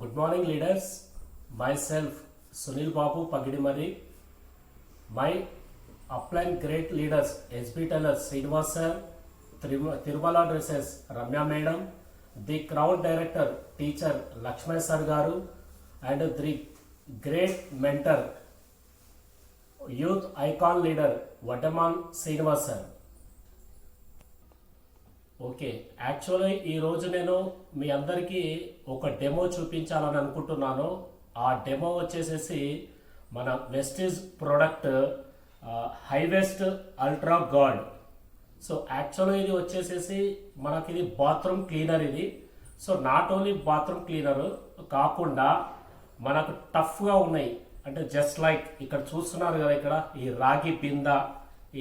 Good morning, leaders. Myself, Sunil Babu Pagidimari. My upline great leaders, SB Tailors, Srinivas sir, Tirumala Dresses, Ramya Madam, the crowd director, teacher, Lakshman sir Garu, and the great mentor, youth icon leader, Vadaman Srinivas sir. Okay, actually ఈరోజు నేను మీ అందరికీ ఒక demo చూపించాలని అనుకుంటున్నాను. ఆ demo వచ్చేసేసి మన Vestige product Hivest ultra guard. So యాక్చువల్గా ఇది వచ్చేసేసి మనకి ఇది బాత్రూమ్ క్లీనర్. ఇది so not only bathroom cleaner కాకుండా మనకు టఫ్గా ఉన్నాయి. అంటే జస్ట్ లైక్ ఇక్కడ చూస్తున్నారు కదా, ఇక్కడ ఈ రాగి బింద,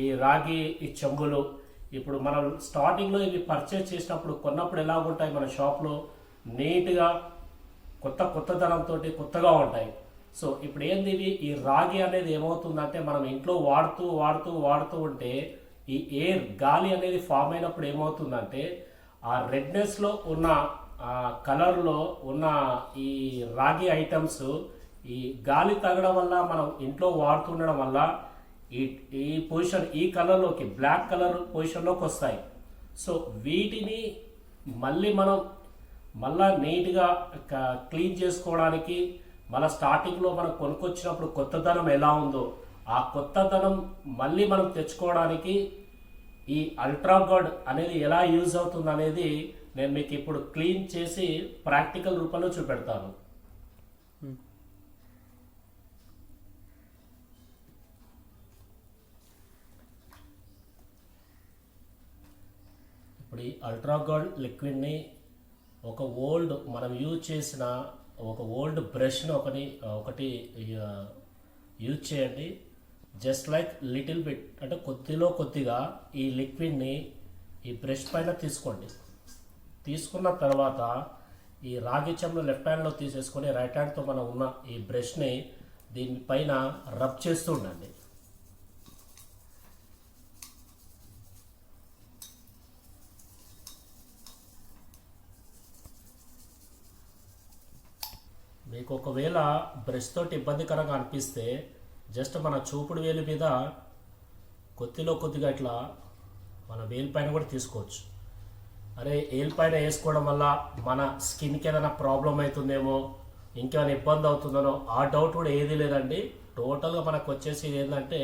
ఈ రాగి ఈ చెంబులు. ఇప్పుడు మనం స్టార్టింగ్లో ఇవి పర్చేజ్ చేసినప్పుడు కొన్నప్పుడు ఎలా ఉంటాయి మన షాప్లో, నీట్గా కొత్తదనంతో కొత్తగా ఉంటాయి. సో ఇప్పుడు ఏంది ఇవి, ఈ రాగి అనేది ఏమవుతుందంటే మనం ఇంట్లో వాడుతూ ఉంటే ఈ ఎయిర్ గాలి అనేది ఫామ్ అయినప్పుడు ఏమవుతుందంటే ఆ రెడ్నెస్లో ఉన్న కలర్లో ఉన్న ఈ రాగి ఐటమ్స్ ఈ గాలి తగడం వల్ల మనం ఇంట్లో వాడుతుండడం వల్ల ఈ పొజిషన్, ఈ కలర్లోకి బ్లాక్ కలర్ పొజిషన్లోకి వస్తాయి. సో వీటిని మళ్ళా నీట్గా క్లీన్ చేసుకోవడానికి, మళ్ళీ స్టార్టింగ్లో మనం కొనుక్కొచ్చినప్పుడు కొత్తదనం ఎలా ఉందో ఆ కొత్తదనం మళ్ళీ మనం తెచ్చుకోవడానికి ఈ అల్ట్రా గార్డ్ అనేది ఎలా యూజ్ అవుతుంది అనేది నేను మీకు ఇప్పుడు క్లీన్ చేసి ప్రాక్టికల్ రూపంలో చూపెడతాను. ఇప్పుడు ఈ అల్ట్రా గార్డ్ లిక్విడ్ని మనం యూజ్ చేసిన ఒక ఓల్డ్ బ్రష్ని ఒకటి యూజ్ చేయండి. జస్ట్ లైక్ లిటిల్ బిట్, అంటే కొద్దిగా ఈ లిక్విడ్ని ఈ బ్రష్ పైన తీసుకోండి. తీసుకున్న తర్వాత ఈ రాగి చెంబును లెఫ్ట్ హ్యాండ్లో తీసేసుకొని రైట్ హ్యాండ్తో మనం ఉన్న ఈ బ్రష్ని దీనిపైన రబ్ చేస్తూ ఉండండి. మీకు ఒకవేళ బ్రష్ తోటి ఇబ్బందికరంగా అనిపిస్తే జస్ట్ మన చూపుడు వేలు మీద కొద్దిగా ఇట్లా మన వేలు పైన కూడా తీసుకోవచ్చు. అరే వేలు పైన వేసుకోవడం వల్ల మన స్కిన్కి ఏదైనా ప్రాబ్లం అవుతుందేమో, ఇంకేమైనా ఇబ్బంది అవుతుందనో ఆ డౌట్ కూడా ఏది లేదండి. టోటల్గా మనకు వచ్చేసి ఏంటంటే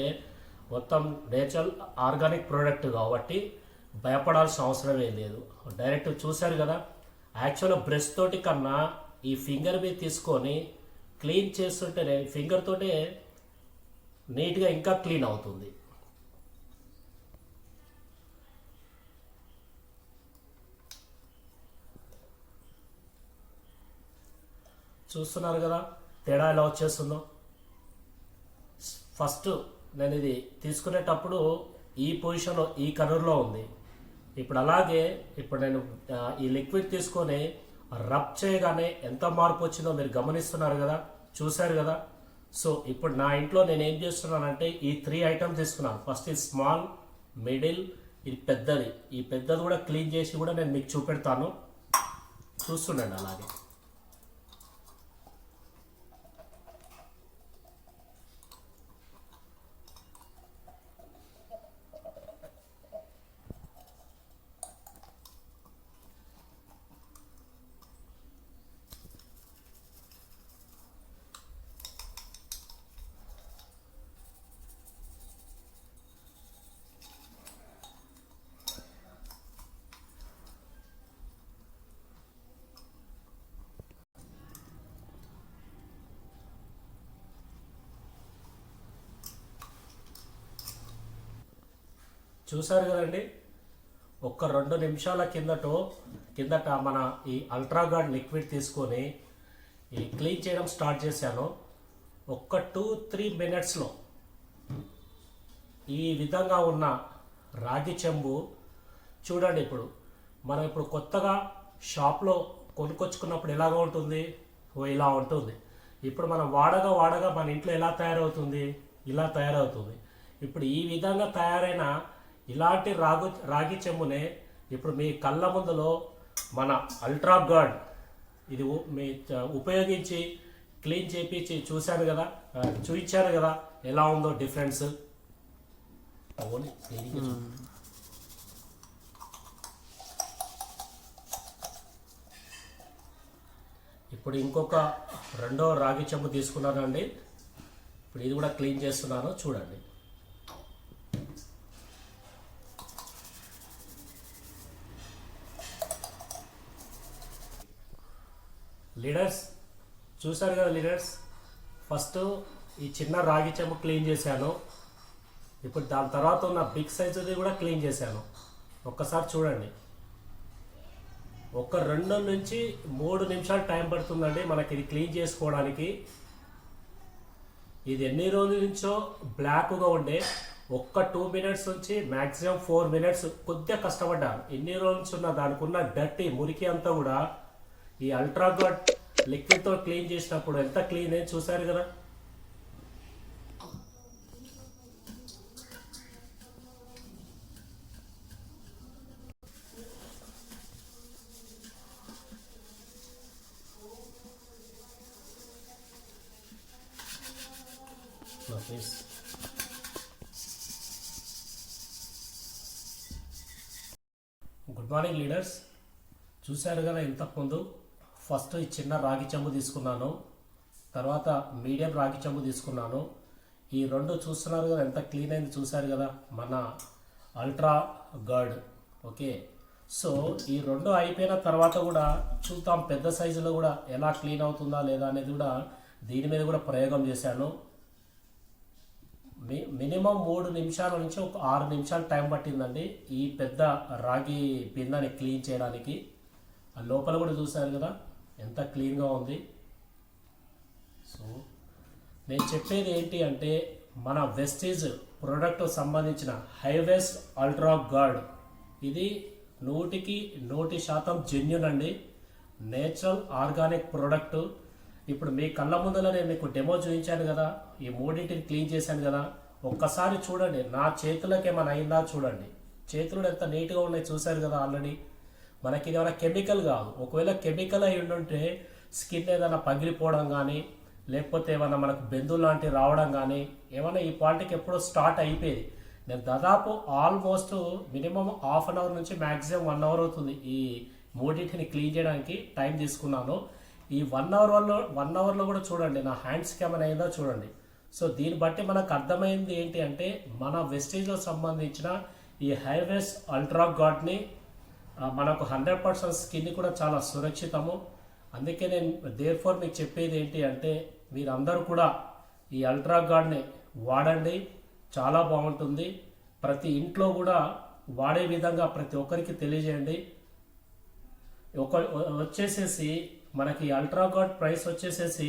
మొత్తం నేచురల్ ఆర్గానిక్ ప్రోడక్ట్ కాబట్టి భయపడాల్సిన అవసరమే లేదు. డైరెక్ట్ చూశారు కదా, యాక్చువల్గా బ్రష్ తోటి కన్నా ఈ ఫింగర్ మీద తీసుకొని క్లీన్ చేస్తుంటేనే ఫింగర్ తోటే నీట్గా ఇంకా క్లీన్ అవుతుంది. చూస్తున్నారు కదా తేడా ఎలా వచ్చేస్తుందో. ఫస్ట్ నేను ఇది తీసుకునేటప్పుడు ఈ పొజిషన్లో ఈ కలర్లో ఉంది. ఇప్పుడు నేను ఈ లిక్విడ్ తీసుకొని రబ్ చేయగానే ఎంత మార్పు వచ్చిందో మీరు గమనిస్తున్నారు కదా, చూశారు కదా. సో ఇప్పుడు నా ఇంట్లో నేను ఏం చేస్తున్నానంటే ఈ 3 ఐటమ్స్ తీసుకున్నాను. ఫస్ట్ ఇది స్మాల్, మిడిల్, ఇది పెద్దది. ఈ పెద్దది కూడా క్లీన్ చేసి కూడా నేను మీకు చూపెడతాను, చూస్తుండండి అలాగే. చూసారు కదండి, ఒక్క 2 నిమిషాల కిందట మన ఈ అల్ట్రా గార్డ్ లిక్విడ్ తీసుకొని ఈ క్లీన్ చేయడం స్టార్ట్ చేశాను. ఒక్క 2-3 మినిట్స్లో ఈ విధంగా ఉన్న రాగి చెంబు చూడండి. మనం కొత్తగా షాప్లో కొనుక్కొచ్చుకున్నప్పుడు ఎలాగ ఉంటుంది, ఇలా ఉంటుంది. ఇప్పుడు మనం వాడగా మన ఇంట్లో ఎలా తయారవుతుంది, ఇలా తయారవుతుంది. ఇప్పుడు ఈ విధంగా తయారైన ఇలాంటి రాగి చెంబునే ఇప్పుడు మీ కళ్ళ ముందులో మన అల్ట్రా గార్డ్ ఇది ఉపయోగించి క్లీన్ చేపించి చూశాను కదా, చూపించాను కదా ఎలా ఉందో డిఫరెన్స్. ఇప్పుడు ఇంకొక రెండో రాగి చెంబు తీసుకున్నానండి. ఇప్పుడు ఇది కూడా క్లీన్ చేస్తున్నాను, చూడండి. లీడర్స్ చూసారు కదా లీడర్స్, ఫస్ట్ ఈ చిన్న రాగి చెంబు క్లీన్ చేశాను. ఇప్పుడు దాని తర్వాత ఉన్న బిగ్ సైజుది కూడా క్లీన్ చేశాను. ఒక్కసారి చూడండి. ఒక 2 నుంచి 3 నిమిషాలు టైం పడుతుందండి మనకి ఇది క్లీన్ చేసుకోవడానికి. ఇది ఎన్ని రోజుల నుంచో బ్లాక్గా ఉండే, ఒక్క 2 మినిట్స్ నుంచి మ్యాక్సిమం 4 మినిట్స్ కొద్దిగా కష్టపడ్డాను. ఎన్ని రోజుల నుంచి ఉన్న దానికి ఉన్న డర్టీ మురికి అంతా కూడా ఈ అల్ట్రా గార్డ్ లిక్విడ్తో క్లీన్ చేసినప్పుడు ఎంత క్లీన్ అయ్యి చూసారు కదా. గుడ్ మార్నింగ్ లీడర్స్, చూశారు కదా ఇంతకుముందు ఫస్ట్ ఈ చిన్న రాగి చెంబు తీసుకున్నాను, తర్వాత మీడియం రాగి చెంబు తీసుకున్నాను. ఈ రెండు చూస్తున్నారు కదా ఎంత క్లీన్ అయింది చూశారు కదా మన అల్ట్రా గార్డ్. ఓకే, సో ఈ రెండు అయిపోయిన తర్వాత కూడా చూద్దాం పెద్ద సైజులో కూడా ఎలా క్లీన్ అవుతుందా లేదా అనేది కూడా దీని మీద కూడా ప్రయోగం చేశాను. మినిమం 3 నిమిషాల నుంచి ఒక 6 నిమిషాలు టైం పట్టిందండి ఈ పెద్ద రాగి బిందెని క్లీన్ చేయడానికి. ఆ లోపల కూడా చూసారు కదా ఎంత క్లీన్గా ఉంది. సో నేను చెప్పేది ఏంటి అంటే మన వెస్టీజ్ ప్రోడక్ట్ సంబంధించిన హైవేస్ట్ అల్ట్రా గార్డ్ ఇది 100% జెన్యూన్ అండి, నేచురల్ ఆర్గానిక్ ప్రోడక్ట్. ఇప్పుడు మీ కళ్ళ ముందర నేను మీకు డెమో చూపించాను కదా, ఈ 3టిని క్లీన్ చేశాను కదా. ఒక్కసారి చూడండి నా చేతులకు ఏమైనా అయిందా చూడండి. చేతులు ఎంత నీట్గా ఉన్నాయి చూశారు కదా. ఆల్రెడీ మనకి ఇది ఏమైనా కెమికల్ కాదు. ఒకవేళ కెమికల్ అయి ఉండుంటే స్కిన్ ఏదైనా పగిలిపోవడం కానీ లేకపోతే ఏమైనా మనకు బెందులు లాంటివి రావడం కానీ ఏమైనా ఈ పాలిటీకి ఎప్పుడో స్టార్ట్ అయిపోయేది. నేను దాదాపు almost minimum half an hour నుంచి మ్యాక్సిమం 1 అవర్ అవుతుంది ఈ 3టిని క్లీన్ చేయడానికి టైం తీసుకున్నాను. ఈ 1 అవర్లో కూడా చూడండి నా హ్యాండ్స్కి ఏమైనా అయిందో చూడండి. సో దీన్ని బట్టి మనకు అర్థమైంది ఏంటి అంటే మన వెస్టేజ్లో సంబంధించిన ఈ హైవేస్ అల్ట్రా గార్డ్ని మనకు 100% స్కిన్ కూడా చాలా సురక్షితము. అందుకే నేను దేర్ఫోర్ మీకు చెప్పేది ఏంటి అంటే మీరందరూ కూడా ఈ అల్ట్రా గార్డ్ని వాడండి, చాలా బాగుంటుంది. ప్రతి ఇంట్లో కూడా వాడే విధంగా ప్రతి ఒక్కరికి తెలియజేయండి. వచ్చేసేసి మనకి అల్ట్రా గార్డ్ ప్రైస్ వచ్చేసేసి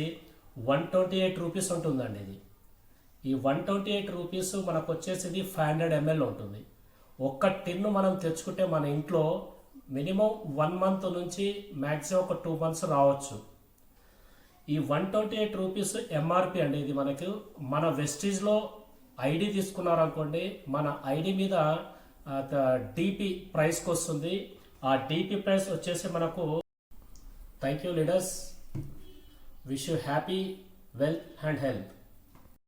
128 రూపీస్ ఉంటుందండి. ఇది ఈ 128 రూపీస్ మనకు వచ్చేసేది 500 ml ఉంటుంది. ఒక్క టిన్ను మనం తెచ్చుకుంటే మన ఇంట్లో మినిమం 1 మంత్ నుంచి మ్యాక్సిమం ఒక 2 మంత్స్ రావచ్చు. ఈ 128 రూపీస్ ఎంఆర్పి అండి. ఇది మనకు మన వెస్టీజ్లో ఐడి తీసుకున్నారనుకోండి, మన ఐడి మీద డిపి ప్రైస్కి వస్తుంది. ఆ డిపి ప్రైస్ వచ్చేసి మనకు. Thank you leaders, wish you happy wealth and health.